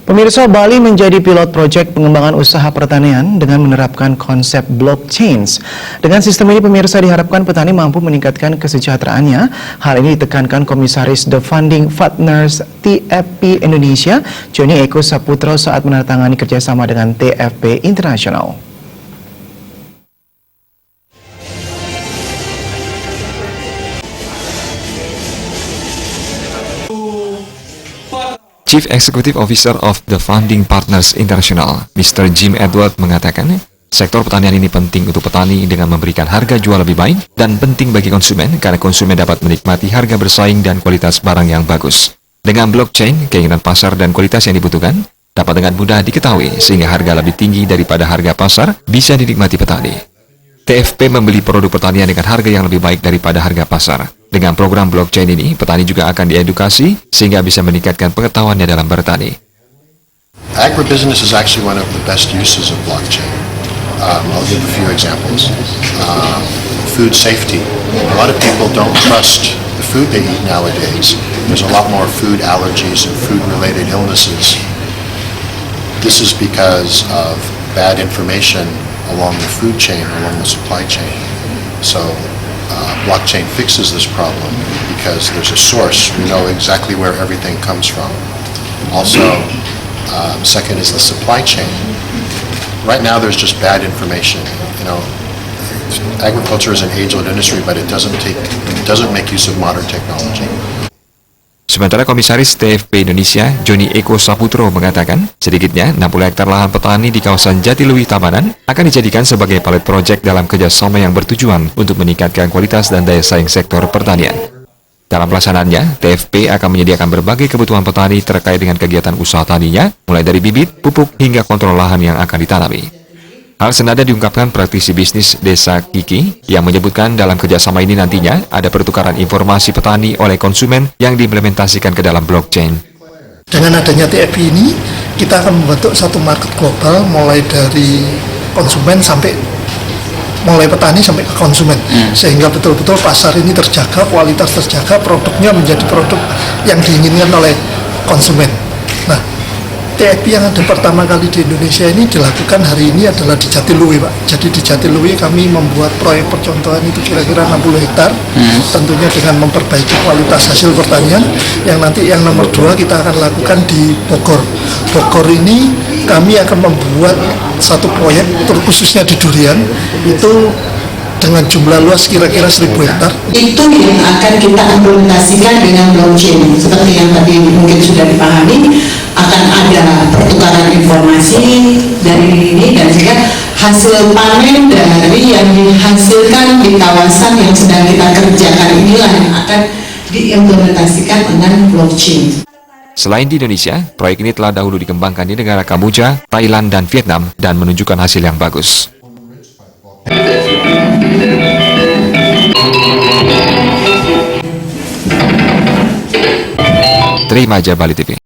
Pemirsa, Bali menjadi pilot proyek pengembangan usaha pertanian dengan menerapkan konsep blockchain. Dengan sistem ini, pemirsa, diharapkan petani mampu meningkatkan kesejahteraannya. Hal ini ditekankan Komisaris The Founding Fathers TFP Indonesia, Joni Eko Saputro, saat menandatangani kerjasama dengan TFP Internasional. Chief Executive Officer of the Founding Partners International, Mr. Jim Edward, mengatakan, sektor pertanian ini penting untuk petani dengan memberikan harga jual lebih baik dan penting bagi konsumen karena konsumen dapat menikmati harga bersaing dan kualitas barang yang bagus. Dengan blockchain, keinginan pasar dan kualitas yang dibutuhkan dapat dengan mudah diketahui sehingga harga lebih tinggi daripada harga pasar bisa dinikmati petani. TFP membeli produk pertanian dengan harga yang lebih baik daripada harga pasar. Dengan program blockchain ini, petani juga akan diedukasi sehingga bisa meningkatkan pengetahuannya dalam bertani. Agribusiness is actually one of the best uses of blockchain. I'll give a few examples. Food safety. A lot of people don't trust the food they eat nowadays. There's a lot more food allergies and food-related illnesses. This is because of bad information along the food chain, along the supply chain. So blockchain fixes this problem because there's a source. We know exactly where everything comes from. Also, second is the supply chain. Right now there's just bad information. You know, agriculture is an age-old industry, but it doesn't make use of modern technology. Sementara Komisaris TFP Indonesia, Joni Eko Saputro, mengatakan sedikitnya 60 hektar lahan petani di kawasan Jatiluwi Tabanan akan dijadikan sebagai pilot project dalam kerjasama yang bertujuan untuk meningkatkan kualitas dan daya saing sektor pertanian. Dalam pelaksanaannya, TFP akan menyediakan berbagai kebutuhan petani terkait dengan kegiatan usaha taninya, mulai dari bibit, pupuk, hingga kontrol lahan yang akan ditanami. Hal senada diungkapkan praktisi bisnis Desa Kiki yang menyebutkan dalam kerjasama ini nantinya ada pertukaran informasi petani oleh konsumen yang diimplementasikan ke dalam blockchain. Dengan adanya TFP ini, kita akan membentuk satu market global mulai dari konsumen mulai petani sampai ke konsumen, sehingga betul-betul pasar ini terjaga, kualitas terjaga, produknya menjadi produk yang diinginkan oleh konsumen. Nah, TFP yang ada pertama kali di Indonesia ini dilakukan hari ini adalah di Jatiluwi, Pak. Jadi di Jatiluwi kami membuat proyek percontohan itu kira-kira 60 hektar, tentunya dengan memperbaiki kualitas hasil pertanian. Yang nomor 2 kita akan lakukan di Bogor. Bogor ini kami akan membuat satu proyek khususnya di durian, itu dengan jumlah luas kira-kira 1000 hektar. Itu yang akan kita implementasikan dengan blockchain. Seperti yang tadi mungkin sudah dipahami, akan ada pertukaran informasi dari ini dan juga hasil panen dari yang dihasilkan di kawasan yang sedang kita kerjakan inilah yang akan diimplementasikan dengan blockchain. Selain di Indonesia, proyek ini telah dahulu dikembangkan di negara Kamboja, Thailand, dan Vietnam dan menunjukkan hasil yang bagus. Terima aja Bali TV.